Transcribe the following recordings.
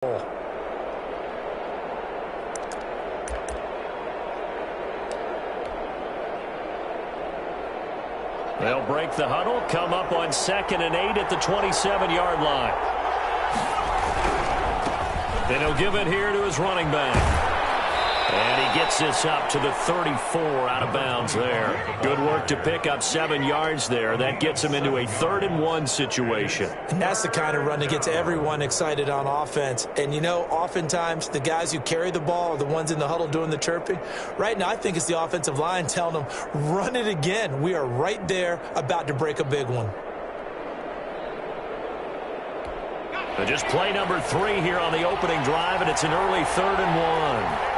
They'll break the huddle, come up on 2nd and 8 at the 27-yard line. Then he'll give it here to his running back. And he gets this up to the 34 out of bounds there. Good work to pick up 7 yards there. That gets him into a 3rd and 1 situation. And that's the kind of run that gets everyone excited on offense. And, you know, oftentimes the guys who carry the ball are the ones in the huddle doing the chirping. Right now, I think it's the offensive line telling them, run it again. We are right there about to break a big one. But just play number 3 here on the opening drive, and it's an early 3rd and 1.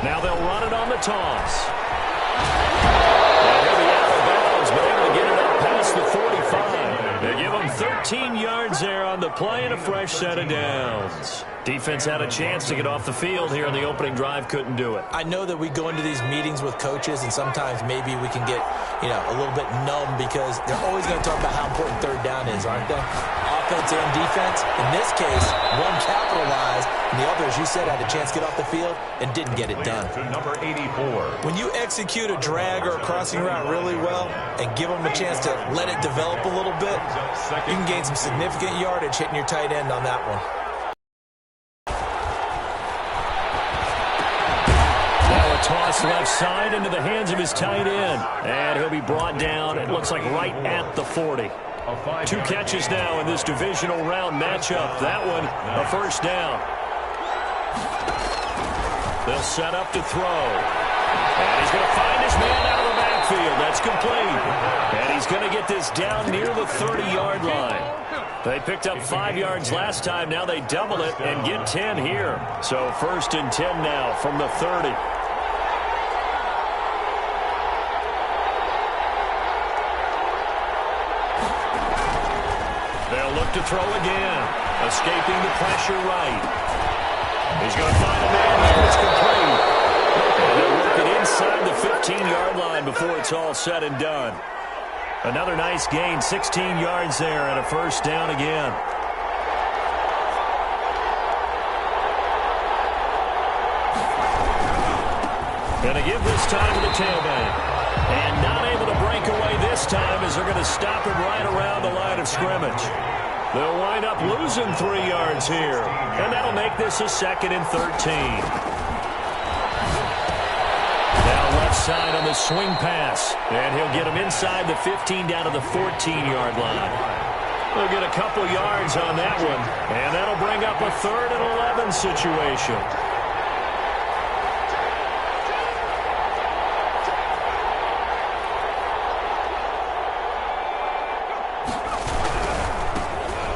Now they'll run it on the toss. And he'll be out of bounds, but able to get it up past the 45. They give him 13 yards there on the play and a fresh set of downs. Defense had a chance to get off the field here in the opening drive, couldn't do it. I know that we go into these meetings with coaches, and sometimes maybe we can get, a little bit numb because they're always going to talk about how important 3rd down is, aren't they? Offense and defense. In this case, one capitalized, and the other, as you said, had a chance to get off the field and didn't get it done. Number 84. When you execute a drag or a crossing route really well and give them a chance to let it develop a little bit, you can gain some significant yardage hitting your tight end on that one. Toss left side into the hands of his tight end. And he'll be brought down, it looks like right at the 40. 2 catches now in this divisional round matchup. That one, a first down. They'll set up to throw. And he's going to find his man out of the backfield. That's complete. And he's going to get this down near the 30-yard line. They picked up 5 yards last time. Now they double it and get 10 here. So 1st and 10 now from the 30. Look to throw again. Escaping the pressure right. He's going to find a man there. It's complete. And they'll work it inside the 15-yard line before it's all said and done. Another nice gain, 16 yards there and a first down again. Going to give this time to the tailback. And not able to break away this time as they're going to stop him right around the line of scrimmage. They'll wind up losing 3 yards here. And that'll make this a 2nd and 13. Now left side on the swing pass. And he'll get him inside the 15 down to the 14-yard line. They'll get a couple yards on that one. And that'll bring up a 3rd and 11 situation.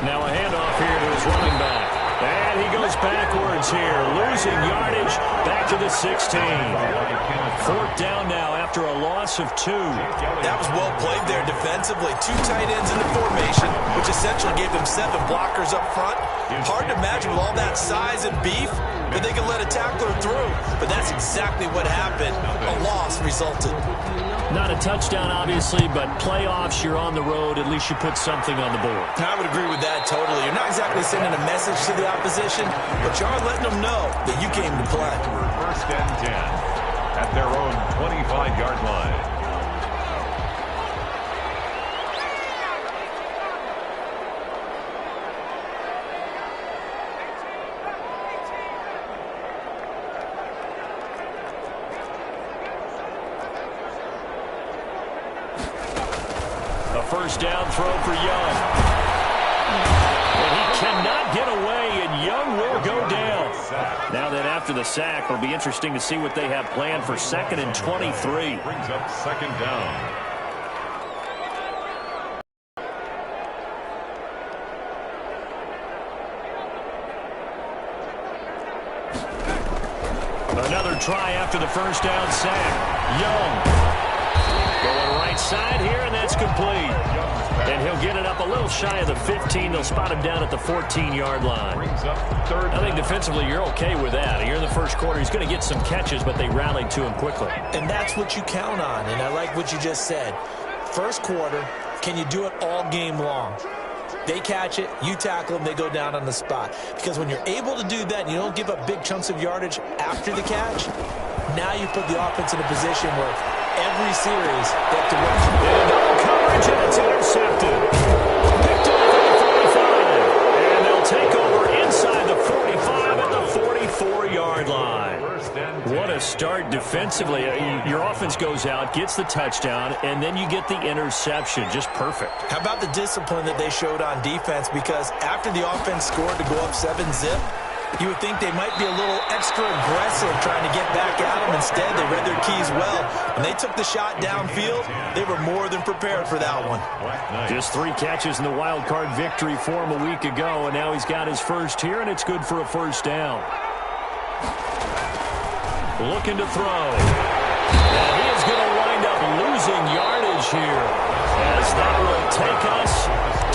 Now a handoff here to his running back. And he goes backwards here, losing yardage back to the 16. 4th down now after a loss of 2. That was well played there defensively. 2 tight ends in the formation, which essentially gave them 7 blockers up front. Hard to imagine with all that size and beef that they could let a tackler through. But that's exactly what happened. A loss resulted. Not a touchdown, obviously, but playoffs, you're on the road. At least you put something on the board. I would agree with that totally. You're not exactly sending a message to the opposition, but you are letting them know that you came to play. 1st and 10 at their own 25-yard line. First down throw for Young. And he cannot get away, and Young will go down. Now then, after the sack, it'll be interesting to see what they have planned for 2nd and 23. Brings up 2nd down. Another try after the first down sack. Young going right side here, and that's complete. And he'll get it up a little shy of the 15. They'll spot him down at the 14-yard line. I think defensively you're okay with that. Here in the first quarter, he's going to get some catches, but they rallied to him quickly. And that's what you count on, and I like what you just said. First quarter, can you do it all game long? They catch it, you tackle them, they go down on the spot. Because when you're able to do that and you don't give up big chunks of yardage after the catch, now you put the offense in a position where every series they have to work. And double coverage, and it's intercepted. Picked off at the 45. And they'll take over inside the 45 at the 44-yard line. What a start defensively. Your offense goes out, gets the touchdown, and then you get the interception. Just perfect. How about the discipline that they showed on defense? Because after the offense scored to go up 7-zip, you would think they might be a little extra aggressive trying to get back at them. Instead, they read their keys well. When they took the shot downfield, they were more than prepared for that one. Just 3 catches in the wild card victory for him a week ago, and now he's got his first here, and it's good for a first down. Looking to throw. And he is going to wind up losing yardage here, as that will take us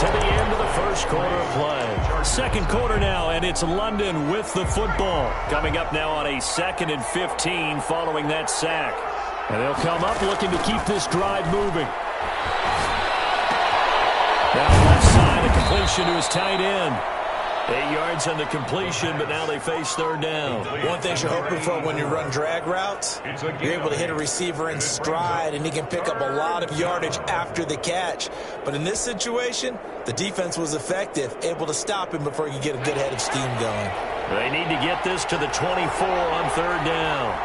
to the end of the first quarter of play. Second quarter now, and it's London with the football. Coming up now on a 2nd and 15 following that sack. And they'll come up looking to keep this drive moving. Now left side, a completion to his tight end. 8 yards on the completion, but now they face third down. One thing you're hoping for when you run drag routes, you're able to hit a receiver in stride, and he can pick up a lot of yardage after the catch. But in this situation, the defense was effective, able to stop him before he could get a good head of steam going. They need to get this to the 24 on third down.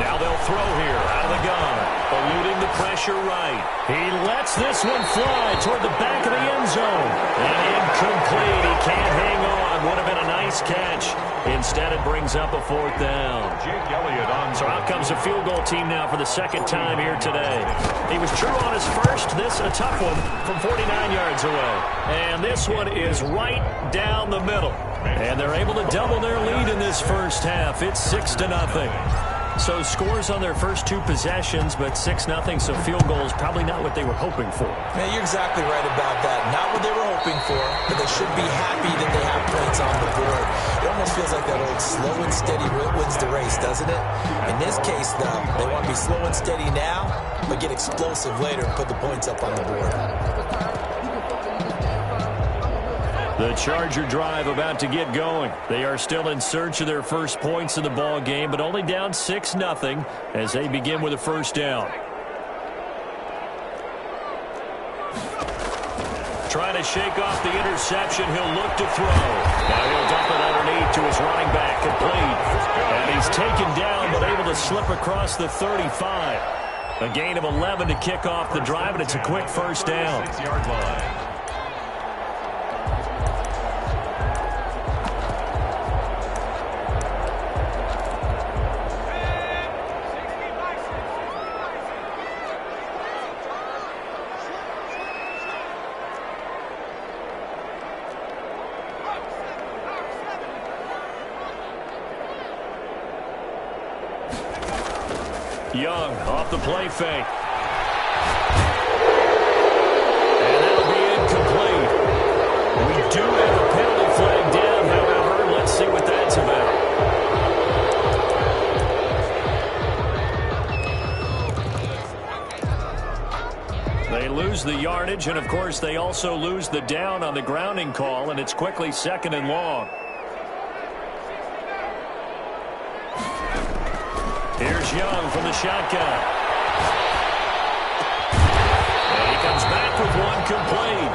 Now they'll throw here out of the gun. Eluding the pressure right. He lets this one fly toward the back of the end zone. And incomplete. He can't hang on. Would have been a nice catch. Instead, it brings up a fourth down. Jake Elliott on. So out comes a field goal team now for the second time here today. He was true on his first. This a tough one from 49 yards away. And this one is right down the middle. And they're able to double their lead in this first half. It's 6-0. So scores on their first 2 possessions, but 6-0, so field goals probably not what they were hoping for. Yeah, you're exactly right about that. Not what they were hoping for, but they should be happy that they have points on the board. It almost feels like that old slow and steady wins the race, doesn't it? In this case, though, they want to be slow and steady now, but get explosive later and put the points up on the board. The Charger drive about to get going. They are still in search of their first points in the ball game, but only down 6-0 as they begin with a first down. Trying to shake off the interception. He'll look to throw. Now he'll dump it underneath to his running back. Complete. And he's taken down, but able to slip across the 35. A gain of 11 to kick off the drive, and it's a quick first down. 6-yard line. Young off the play fake. And that'll be incomplete. We do have a penalty flag down, however. Let's see what that's about. They lose the yardage, and of course they also lose the down on the grounding call, and it's quickly 2nd and long. Here's Young from the shotgun. And he comes back with one complete.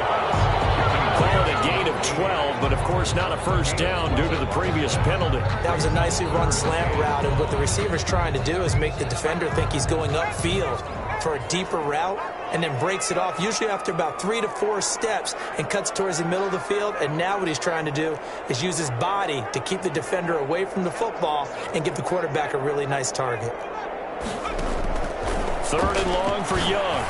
Call it a gain of 12, but of course not a first down due to the previous penalty. That was a nicely run slant route, and what the receiver's trying to do is make the defender think he's going upfield for a deeper route, and then breaks it off, usually after about 3 to 4 steps, and cuts towards the middle of the field. And now what he's trying to do is use his body to keep the defender away from the football and give the quarterback a really nice target. 3rd and long for Young.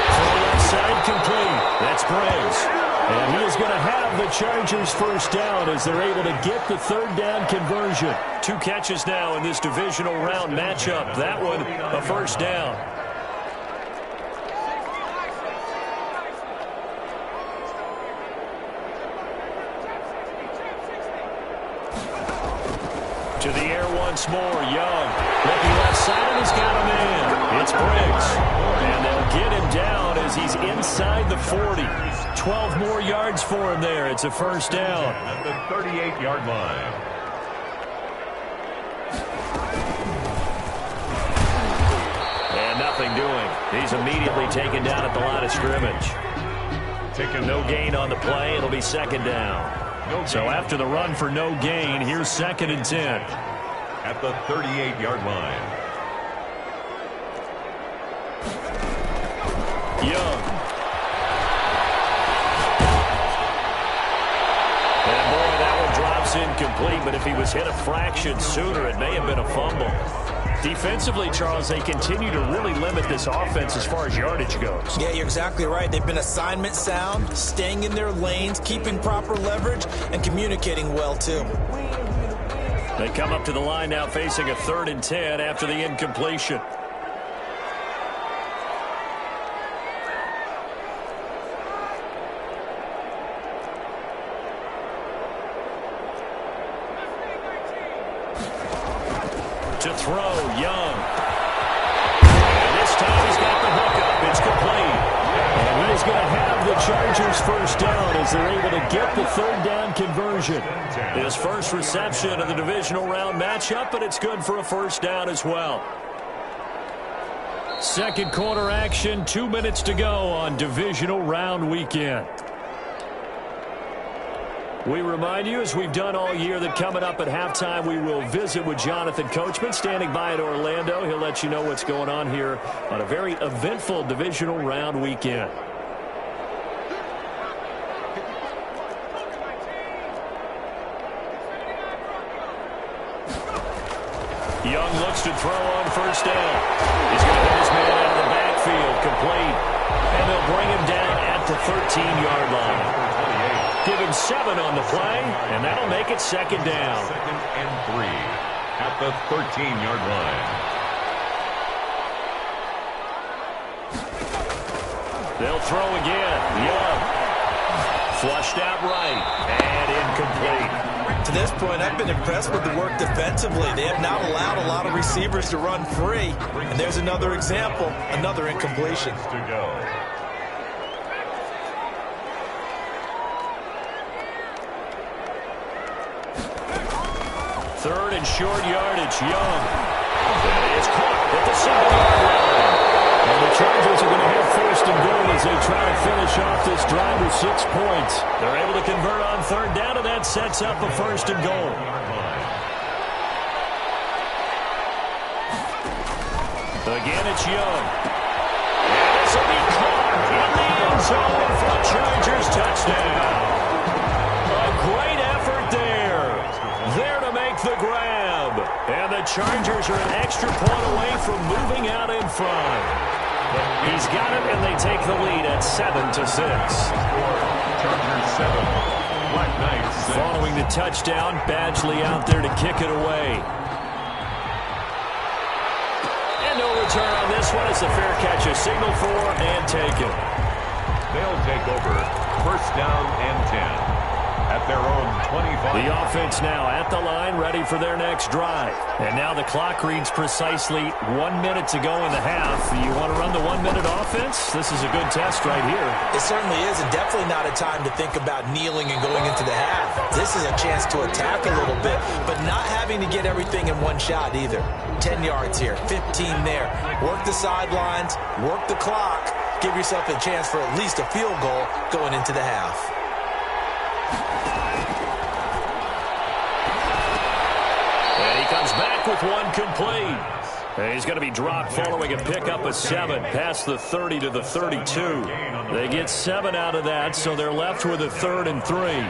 Full left side complete. That's Briggs. And he is going to have the Chargers first down as they're able to get the third down conversion. 2 catches now in this divisional round matchup. That one, a first down. To the air once more. Young looking left side, and he's got him in. It's Briggs. And they'll get him down as he's inside the 40. 12 more yards for him there. It's a first down. At the 38-yard line. And nothing doing. He's immediately taken down at the line of scrimmage. No gain on the play. It'll be second down. So after the run for no gain, here's 2nd and 10. At the 38-yard line. Young. And boy, that one drops incomplete, but if he was hit a fraction sooner, it may have been a fumble. Defensively, Charles, they continue to really limit this offense as far as yardage goes. Yeah, you're exactly right. They've been assignment sound, staying in their lanes, keeping proper leverage, and communicating well, too. They come up to the line now facing a 3rd and 10 after the incompletion. To throw, Young. And this time he's got the hook up. It's complete. And he is going to have the Chargers first down as they're able to get the third down conversion. His first reception of the divisional round matchup, but it's good for a first down as well. Second quarter action, 2 minutes to go on divisional round weekend. We remind you, as we've done all year, that coming up at halftime, we will visit with Jonathan Coachman, standing by in Orlando. He'll let you know what's going on here on a very eventful divisional round weekend. Young looks to throw on first down. He's going to hit his man out of the backfield, complete. And they'll bring him down at the 13-yard line. Give him 7 on the play, and that'll make it second down. 2nd and 3 at the 13-yard line. They'll throw again. Young. Flushed out right, and incomplete. To this point, I've been impressed with the work defensively. They have not allowed a lot of receivers to run free. And there's another example, another incompletion. To go. Third and short yardage, Young. That is caught at the 7-yard line. And the Chargers are going to have first and goal as they try to finish off this drive with 6 points. They're able to convert on third down, and that sets up a first and goal. Again, it's Young. And this will be caught in the end zone for the Chargers touchdown. A great effort there. There to make the grab. And the Chargers are an extra point away from moving out in front. He's got it, and they take the lead at 7-6. Chargers 7, Black Knights 6. Following the touchdown, Badgley out there to kick it away. And no return on this one. It's a fair catch, a signal for, and taken. They'll take over. First down and 10. At their own 25. The offense now at the line, ready for their next drive. And now the clock reads precisely 1 minute to go in the half. You want to run the 1 minute offense? This is a good test right here. It certainly is, and definitely not a time to think about kneeling and going into the half. This is a chance to attack a little bit, but not having to get everything in one shot either. 10 yards here, 15 there. Work the sidelines, work the clock. Give yourself a chance for at least a field goal going into the half. And he comes back with one complete. And he's going to be dropped following a pickup of 7 past the 30 to the 32. They get 7 out of that, so they're left with a 3rd and 3.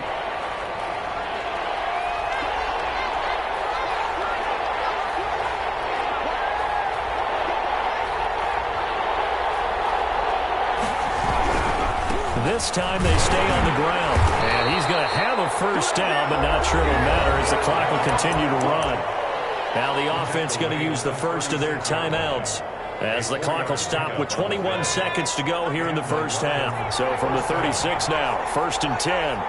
This time they stay on the ground. And he's going to have a first down, but not sure it'll matter as the clock will continue to run. Now the offense going to use the first of their timeouts as the clock will stop with 21 seconds to go here in the first half. So from the 36 now, 1st and 10.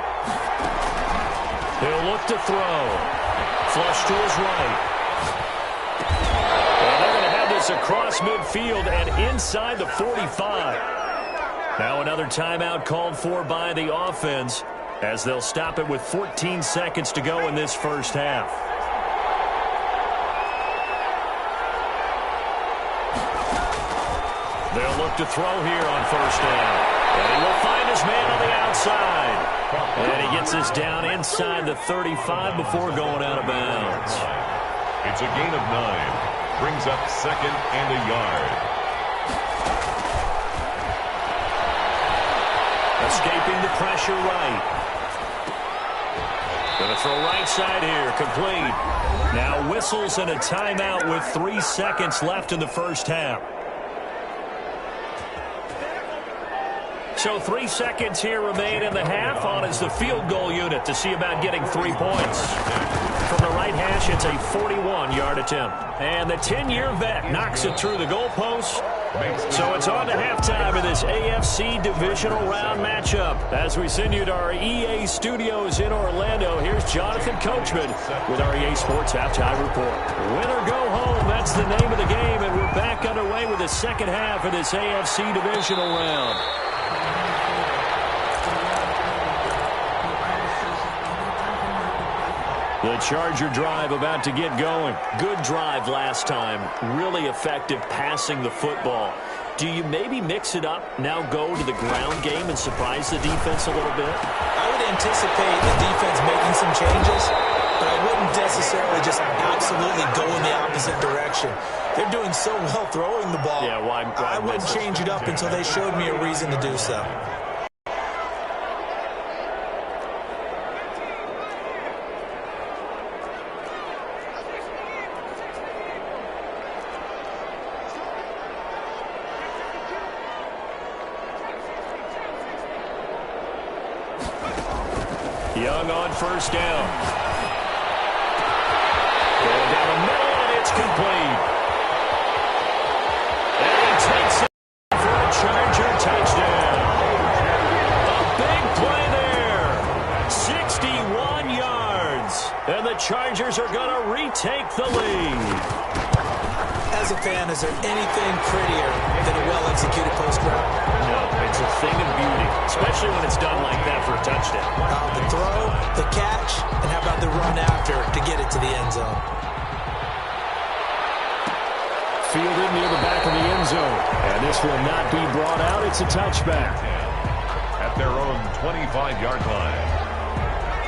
He'll look to throw. Flush to his right. And they're going to have this across midfield and inside the 45. Now another timeout called for by the offense as they'll stop it with 14 seconds to go in this first half. They'll look to throw here on first down. And he will find his man on the outside. And he gets this down inside the 35 before going out of bounds. It's a gain of 9. Brings up 2nd and a yard. Escaping the pressure right. Going to throw right side here, complete. Now whistles and a timeout with 3 seconds left in the first half. So 3 seconds here remain in the half. On is the field goal unit to see about getting 3 points. From the right hash, it's a 41-yard attempt. And the 10-year vet knocks it through the goalpost. So it's on to halftime of this AFC divisional round matchup. As we send you to our EA studios in Orlando, here's Jonathan Coachman with our EA Sports Halftime Report. Win or go home, that's the name of the game, and we're back underway with the second half of this AFC divisional round. The Charger drive about to get going. Good drive last time. Really effective passing the football. Do you maybe mix it up, now go to the ground game and surprise the defense a little bit? I would anticipate the defense making some changes, but I wouldn't necessarily just absolutely go in the opposite direction. They're doing so well throwing the ball. Yeah, why I wouldn't change it up until they showed me a reason to do so. Young on first down. Going down the middle, and it's complete. And he takes it for a Charger touchdown. A big play there. 61 yards. And the Chargers are going to retake the lead. As a fan, is there anything prettier than a well-executed post route? No, it's a thing of beauty, especially when it's done like that for a touchdown. The throw, the catch, and how about the run after to get it to the end zone? Fielded near the back of the end zone. And this will not be brought out. It's a touchback. At their own 25-yard line.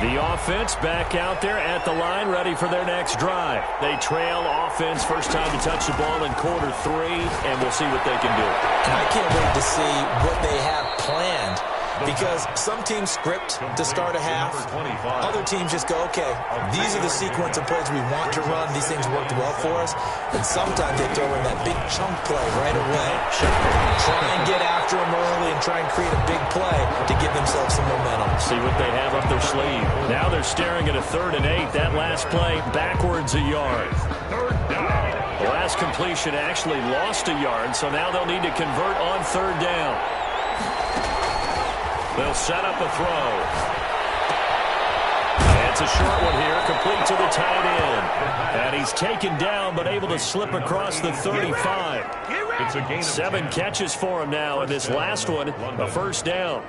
The offense back out there at the line, ready for their next drive. They trail offense, first time to touch the ball in Q3, and we'll see what they can do. I can't wait to see what they have planned, because some teams script to start a half. Other teams just go, okay, these are the sequence of plays we want to run. These things worked well for us. And sometimes they throw in that big chunk play right away. Try and get after them early and try and create a big play to give themselves some momentum. See what they have up their sleeve. Now they're staring at a 3rd and 8. That last play, backwards a yard. The last completion actually lost a yard, so now they'll need to convert on 3rd down. They'll set up a throw. And it's a short one here, complete to the tight end. And he's taken down, but able to slip across the 35. It's a gain of 7 catches for him now, and this last one, a first down.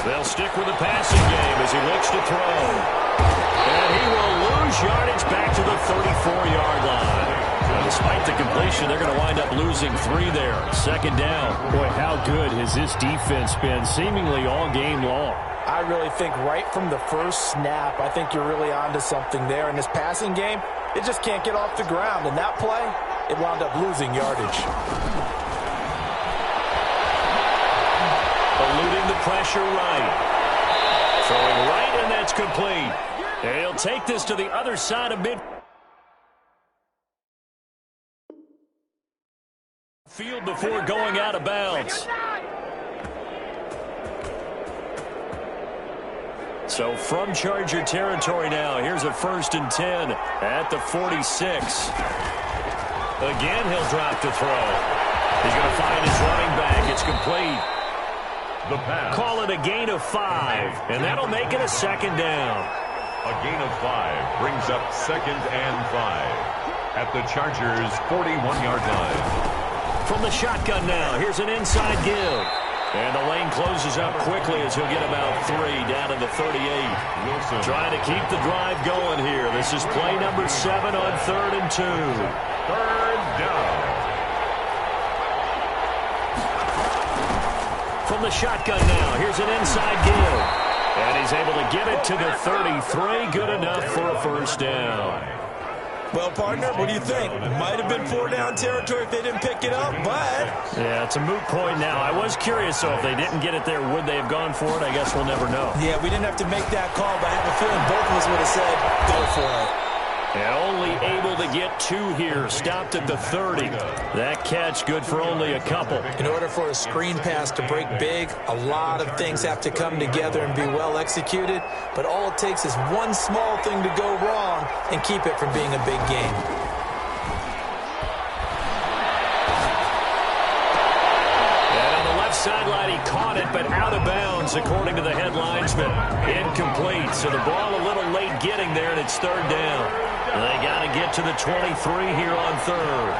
They'll stick with the passing game as he looks to throw. And he will lose yardage back to the 34-yard line. Now, despite the completion, they're going to wind up losing 3 there. 2nd down. Boy, how good has this defense been seemingly all game long? I really think right from the first snap, I think you're really onto something there. In this passing game, it just can't get off the ground. And that play, it wound up losing yardage. Eluding the pressure right. Throwing right, and that's complete. And he'll take this to the other side of midfield before going out of bounds. So from Charger territory now, here's a 1st and 10 at the 46. Again, he'll drop to throw. He's going to find his running back. It's complete. The pass. Call it a gain of 5, and that'll make it a 2nd down. A gain of 5 brings up 2nd and 5 at the Chargers' 41-yard line. From the shotgun now, here's an inside give. And the lane closes up quickly as he'll get about 3 down to the 38. Wilson trying to keep the drive going here. This is play number 7 on 3rd and 2. 3rd down. From the shotgun now, here's an inside give. And he's able to get it to the 33. Good enough for a 1st down. Well, partner, what do you think? Might have been 4-down territory if they didn't pick it up, but... Yeah, it's a moot point now. I was curious, so if they didn't get it there, would they have gone for it? I guess we'll never know. Yeah, we didn't have to make that call, but I have a feeling both of us would have said, go for it. And only able to get 2 here. Stopped at the 30. That catch good for only a couple. In order for a screen pass to break big, a lot of things have to come together and be well executed. But all it takes is one small thing to go wrong and keep it from being a big game. And on the left sideline, he caught it, but out of bounds, according to the head linesman. Incomplete. So the ball a little late getting there, and it's 3rd down. They got to get to the 23 here on 3rd.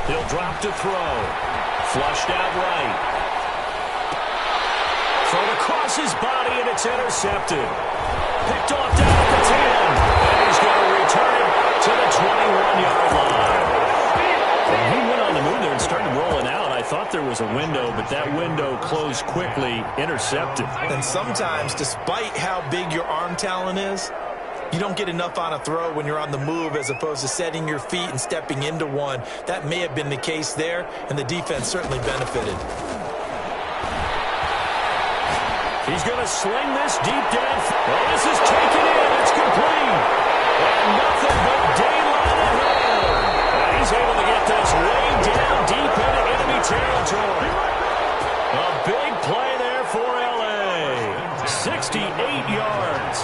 He'll drop to throw. Flushed out right. Thrown across his body, and it's intercepted. Picked off down at the 10. And he's going to return it to the 21-yard line. And he went on the move there and started rolling out. I thought there was a window, but that window closed quickly, intercepted. And sometimes, despite how big your arm talent is, you don't get enough on a throw when you're on the move as opposed to setting your feet and stepping into one. That may have been the case there, and the defense certainly benefited. He's going to sling this deep down. Well, this is taken in. It's complete. And nothing but daylight ahead. And he's able to get this way down deep into enemy territory. A big play there for L.A. 68 yards.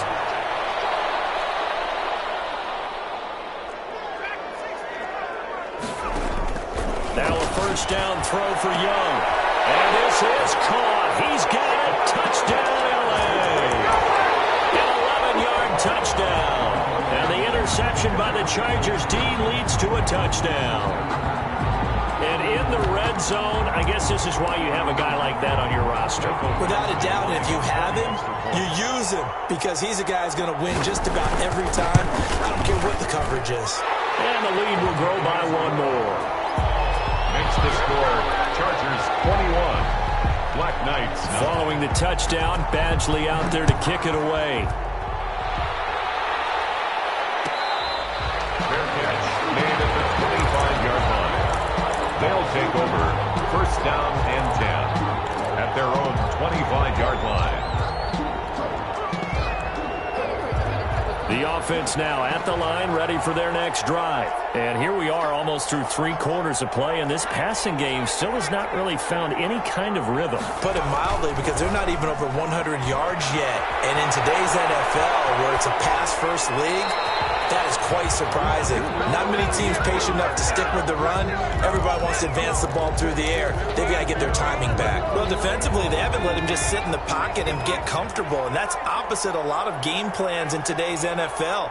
Now a 1st down throw for Young. And this is caught. He's got it. Touchdown, L.A. An 11-yard touchdown. And the interception by the Chargers D leads to a touchdown. And in the red zone, I guess this is why you have a guy like that on your roster. Without a doubt, and if you have him, you use him because he's a guy who's going to win just about every time. I don't care what the coverage is. And the lead will grow by 1 more. Makes the score Chargers 21. Black Knights. Following the touchdown, Badgley out there to kick it away. Fair catch made at the 25-yard line. They'll take over 1st down and 10 at their own 25-yard line. The offense now at the line, ready for their next drive. And here we are almost through 3 quarters of play, and this passing game still has not really found any kind of rhythm. Put it mildly, because they're not even over 100 yards yet. And in today's NFL, where it's a pass-first league, that is quite surprising. Not many teams patient enough to stick with the run. Everybody wants to advance the ball through the air. They've got to get their timing back. Well, defensively, they haven't let him just sit in the pocket and get comfortable, and that's opposite a lot of game plans in today's NFL.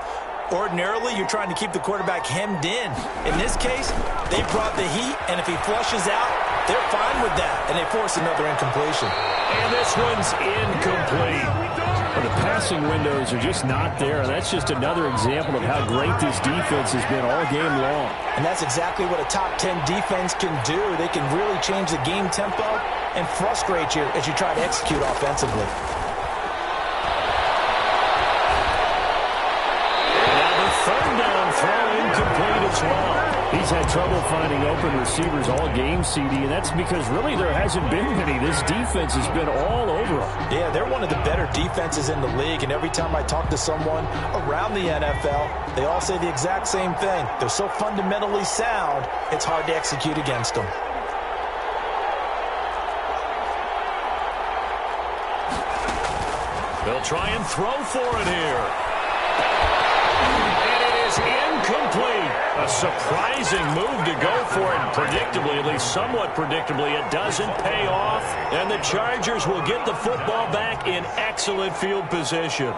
Ordinarily, you're trying to keep the quarterback hemmed in. In this case, they brought the heat, and if he flushes out, they're fine with that, and they force another incompletion. And this one's incomplete. Well, the passing windows are just not there. That's just another example of how great this defense has been all game long. And that's exactly what a top 10 defense can do. They can really change the game tempo and frustrate you as you try to execute offensively. as well. He's had trouble finding open receivers all game, CD, and that's because really there hasn't been many. This defense has been all over them. Yeah, they're one of the better defenses in the league, and every time I talk to someone around the NFL, they all say the exact same thing. They're so fundamentally sound, it's hard to execute against them. They'll try and throw for it here. And it is incomplete. A surprising move to go for it. Predictably, at least somewhat predictably, it doesn't pay off. And the Chargers will get the football back in excellent field position.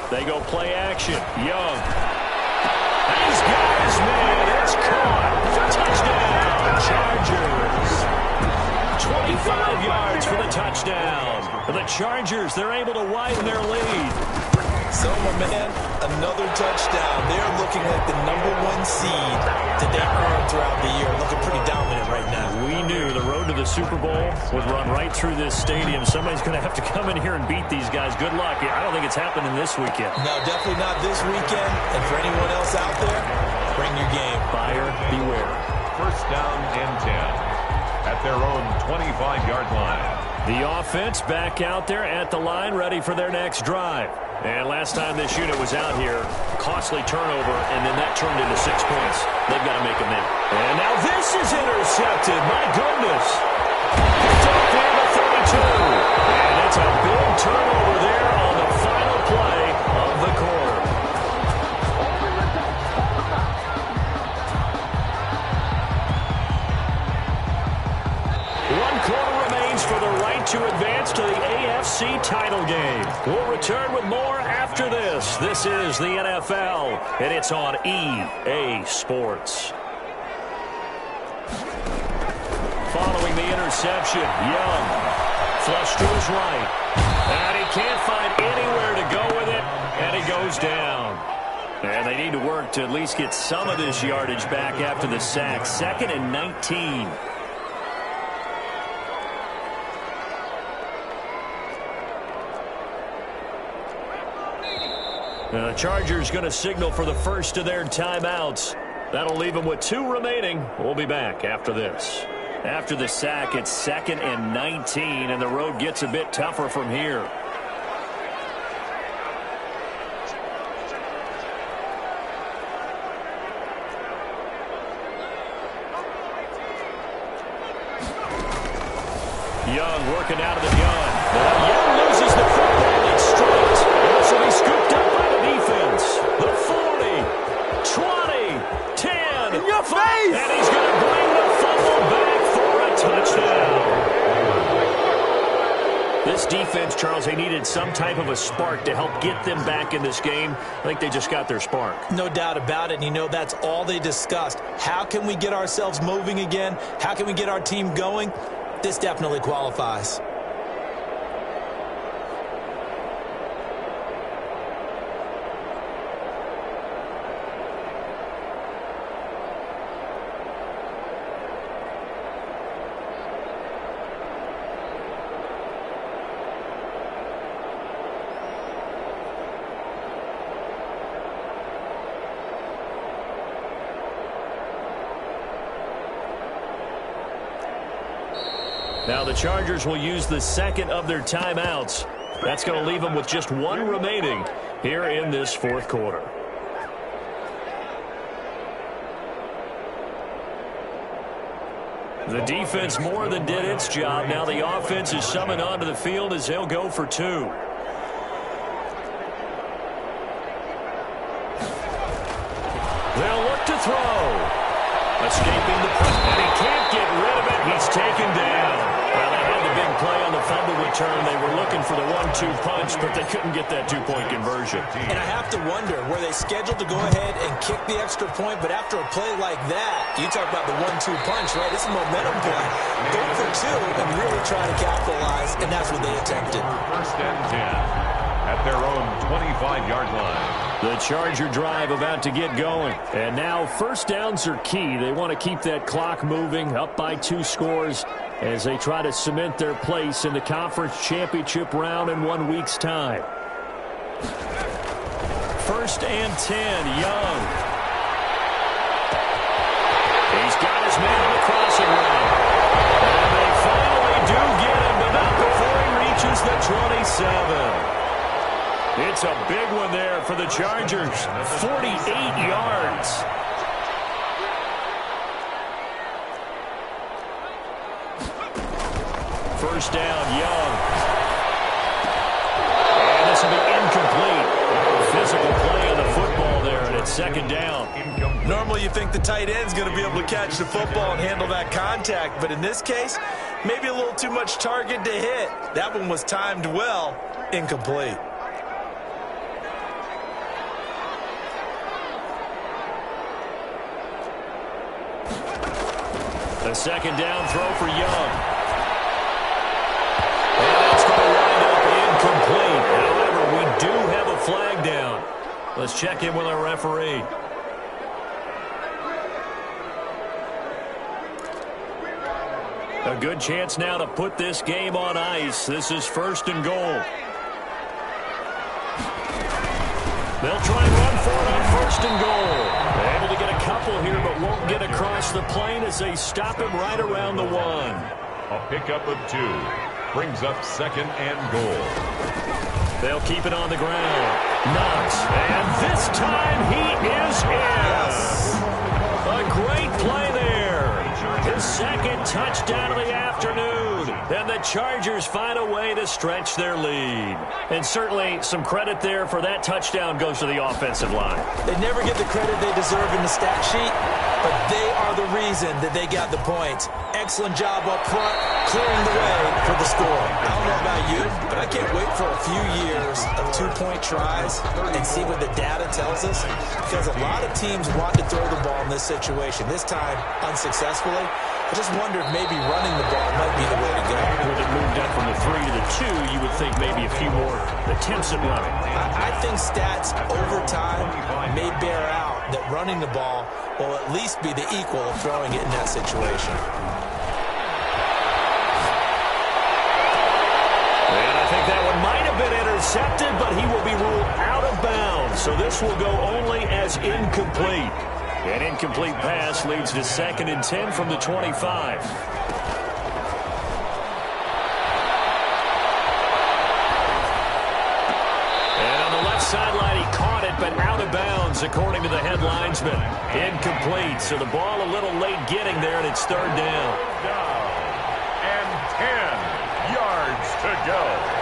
They go play action. Young. He's got his man. It's caught. Touchdown, Chargers. 25 yards for the touchdown. For the Chargers, they're able to widen their lead. So, my man, another touchdown. They're looking like the #1 seed that they earned throughout the year. Looking pretty dominant right now. We knew the road to the Super Bowl would run right through this stadium. Somebody's going to have to come in here and beat these guys. Good luck. I don't think it's happening this weekend. No, definitely not this weekend. And for anyone else out there, bring your game. Buyer beware. First down and 10 at their own 25-yard line. The offense back out there at the line, ready for their next drive. And last time this unit was out here, costly turnover, and then that turned into 6 points. They've got to make a minute. And now this is intercepted. My goodness. Picked up there to 32. And it's a big turnover there on the final play of the quarter. One quarter remains for the right to advance to the AFC title game. We'll return with more after this. This is the NFL, and it's on EA Sports. Following the interception, Young flushed to his right. And he can't find anywhere to go with it, and he goes down. And they need to work to at least get some of this yardage back after the sack. 2nd and 19. The Chargers going to signal for the first of their timeouts. That'll leave them with 2 remaining. We'll be back after this. After the sack, it's 2nd and 19, and the road gets a bit tougher from here. Young working out of the gun. Young loses the football and strikes. This will be scooped up by the defense. The 40, 20, 10. In your face! And he's going to bring the fumble back for a touchdown. This defense, Charles, they needed some type of a spark to help get them back in this game. I think they just got their spark. No doubt about it. And you know, that's all they discussed. How can we get ourselves moving again? How can we get our team going? This definitely qualifies. Now the Chargers will use the 2nd of their timeouts. That's going to leave them with just 1 remaining here in this 4th quarter. The defense more than did its job. Now the offense is summoned onto the field as they'll go for 2. They'll look to throw. Escaping the press, and he can't get rid of it. He's taken down. Well, they had the big play on the fumble return. They were looking for the 1-2 punch, but they couldn't get that 2-point conversion. And I have to wonder, were they scheduled to go ahead and kick the extra point? But after a play like that, you talk about the 1-2 punch, right? It's a momentum play. Go for 2 and really try to capitalize, and that's what they attempted. First and 10. at their own 25-yard line. The Charger drive about to get going. And now first downs are key. They want to keep that clock moving, up by 2 scores as they try to cement their place in the conference championship round in 1 week's time. First and 10, Young. He's got his man on the crossing route. And they finally do get him, but not before he reaches the 27. It's a big one there for the Chargers. 48 yards. First down, Young. And this will be incomplete. Physical play on the football there, and it's second down. Normally you think the tight end's going to be able to catch the football and handle that contact, but in this case, maybe a little too much target to hit. That one was timed well, incomplete. The second down throw for Young. And that's going to wind up incomplete. However, we do have a flag down. Let's check in with our referee. A good chance now to put this game on ice. This is first and goal. They'll try and run for it on first and goal. They're able to get a couple here, but won't get across the plane as they stop him right around the 1. A pickup of 2 brings up second and goal. They'll keep it on the ground. Knox, and this time he is in. A great play there. His second touchdown of the afternoon. And the Chargers find a way to stretch their lead. And certainly some credit there for that touchdown goes to the offensive line. They never get the credit they deserve in the stat sheet, but they are the reason that they got the points. Excellent job up front, clearing the way for the score. I don't know about you, but I can't wait for a few years of 2-point tries and see what the data tells us, because a lot of teams want to throw the ball in this situation. This time, unsuccessfully. I just wonder if maybe running the ball might be the way to go. With it moved up from the 3 to the 2, you would think maybe a few more attempts at running. I think stats over time may bear out that running the ball will at least be the equal of throwing it in that situation. And I think that one might have been intercepted, but he will be ruled out of bounds. So this will go only as incomplete. An incomplete pass leads to second and 10 from the 25. And on the left sideline, he caught it, but out of bounds, according to the head linesman. Incomplete, so the ball a little late getting there, and it's third down. And 10 yards to go.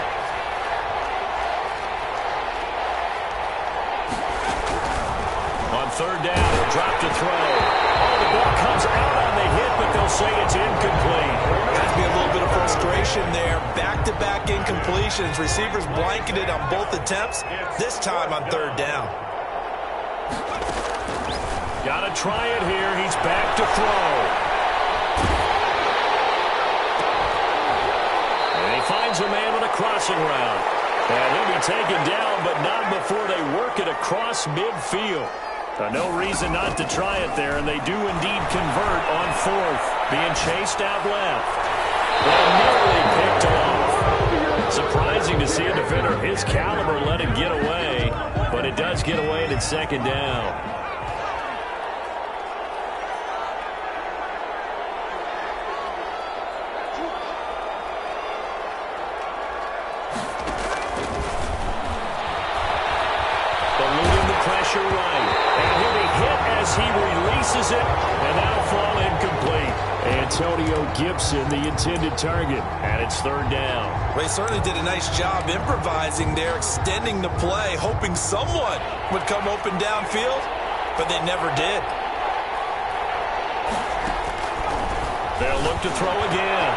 On third down, he'll drop to throw. Oh, the ball comes out on the hit, but they'll say it's incomplete. Has to be a little bit of frustration there. Back-to-back incompletions. Receivers blanketed on both attempts, this time on third down. Got to try it here. He's back to throw. And he finds a man on a crossing route. And he'll be taken down, but not before they work it across midfield. No reason not to try it there, and they do indeed convert on fourth. Being chased out left. Well, nearly picked off. Surprising to see a defender of his caliber let him get away, but it does get away and it's second down. Eluding the pressure right. And he'll be hit as he releases it, and that'll fall incomplete. Antonio Gibson, the intended target, and it's third down. They certainly did a nice job improvising there, extending the play, hoping someone would come open downfield, but they never did. They'll look to throw again.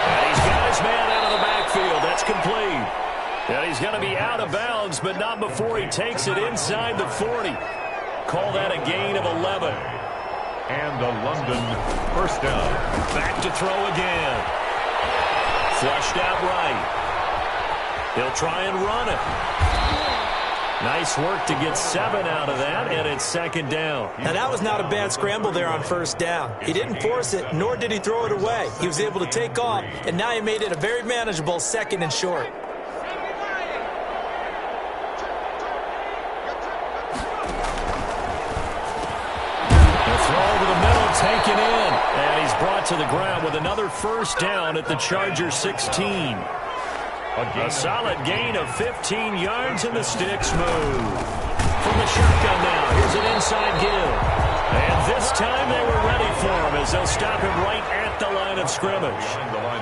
And he's got his man out of the backfield. That's complete. And he's going to be out of bounds, but not before he takes it inside the 40. Call that a gain of 11. And a London first down. Back to throw again. Flushed out right. He'll try and run it. Nice work to get 7 out of that, and it's second down. Now, that was not a bad scramble there on first down. He didn't force it, nor did he throw it away. He was able to take off, and now he made it a very manageable second and short. Taken in, and he's brought to the ground with another first down at the Chargers 16. A solid gain of 15 yards, and the sticks move. From the shotgun now, here's an inside give. And this time they were ready for him as they'll stop him right at the line of scrimmage.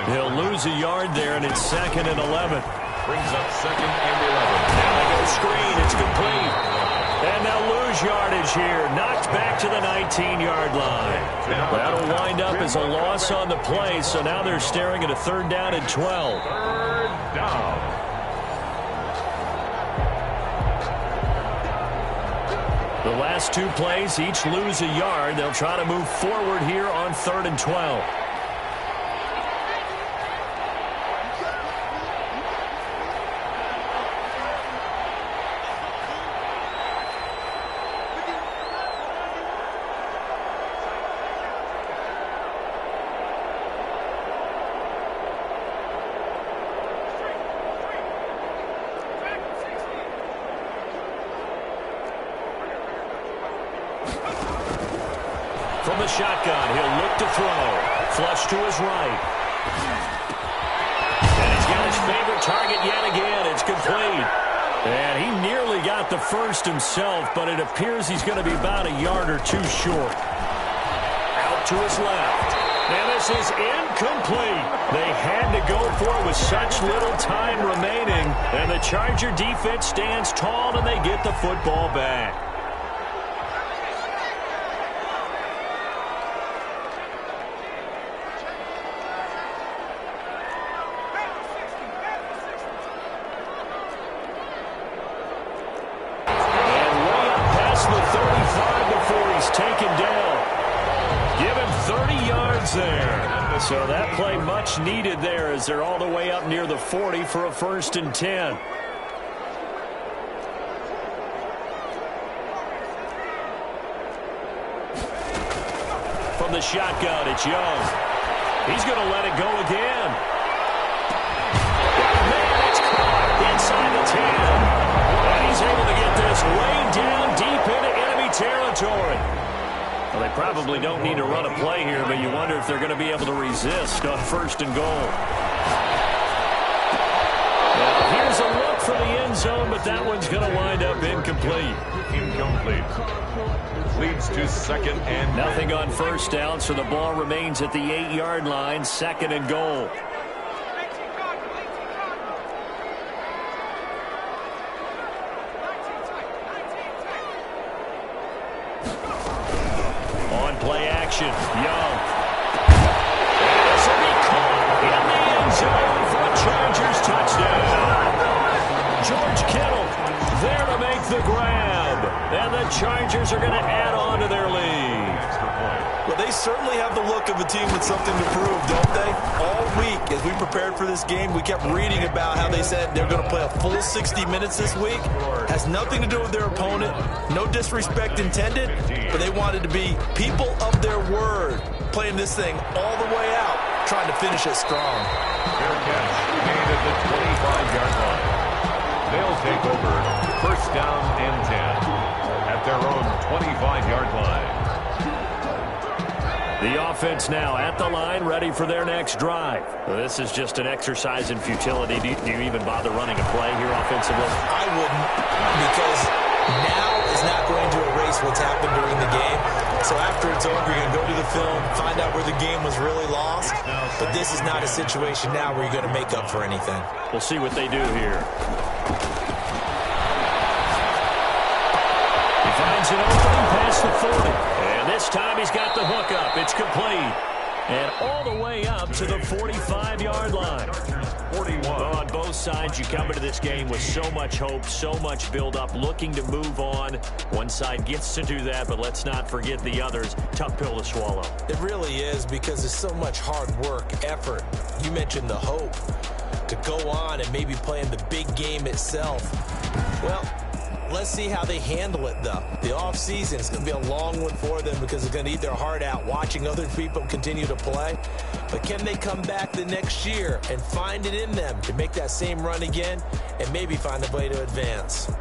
He'll lose a yard there, and it's second and 11. Brings up second and 11. Now they go screen, it's complete. And they'll lose yardage here. Knocked back to the 19-yard line. That'll wind up as a loss on the play, so now they're staring at a third down and 12. Third down. The last 2 plays each lose a yard. They'll try to move forward here on third and 12. From the shotgun, he'll look to throw. Flush to his right. And he's got his favorite target yet again. It's complete. And he nearly got the first himself, but it appears he's going to be about a yard or 2 short. Out to his left. And this is incomplete. They had to go for it with such little time remaining. And the Charger defense stands tall, and they get the football back. There. So that play much needed there as they're all the way up near the 40 for a first and 10. From the shotgun, it's Young. He's going to let it go again. Man, it's caught inside the 10. And he's able to get this way down deep into enemy territory. Well, they probably don't need to run a play here, but you wonder if they're going to be able to resist on first and goal. Well, here's a look for the end zone, but that one's going to wind up incomplete. Incomplete. Leads to second and nothing on first down, so the ball remains at the 8-yard line, second and goal. Play action. Young. And this will be caught in the end zone for a Chargers touchdown. George Kittle there to make the grab. And the Chargers are going to add on to their lead. Well, they certainly have the look of a team with something to prove, don't they? All week, as we prepared for this game, we kept reading about how they said they're going to play a full 60 minutes this week. Has nothing to do with their opponent. No disrespect intended, but they wanted to be people of their word, playing this thing all the way out, trying to finish it strong. Fair catch made at the 25-yard line. They'll take over first down and 10 at their own 25-yard line. The offense now at the line, ready for their next drive. Well, this is just an exercise in futility. Do you even bother running a play here offensively? I wouldn't, because now is not going to erase what's happened during the game. So after it's over, you're going to go to the film, find out where the game was really lost. But this is not a situation now where you're going to make up for anything. We'll see what they do here. He finds an opening past the 40. And this time he's got the hook up. It's complete. And all the way up to the 45-yard line. 41. Well, on both sides, you come into this game with so much hope, so much build-up, looking to move on. One side gets to do that, but let's not forget the others. Tough pill to swallow. It really is, because there's so much hard work, effort. You mentioned the hope. to go on and maybe play in the big game itself. Well, let's see how they handle it, though. The offseason is going to be a long one for them because they're going to eat their heart out watching other people continue to play. But can they come back the next year and find it in them to make that same run again and maybe find a way to advance?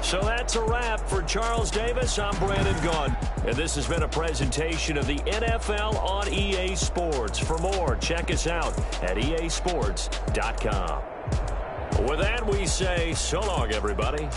So that's a wrap for Charles Davis. I'm Brandon Gaudin. And this has been a presentation of the NFL on EA Sports. For more, check us out at easports.com. With that, we say so long, everybody.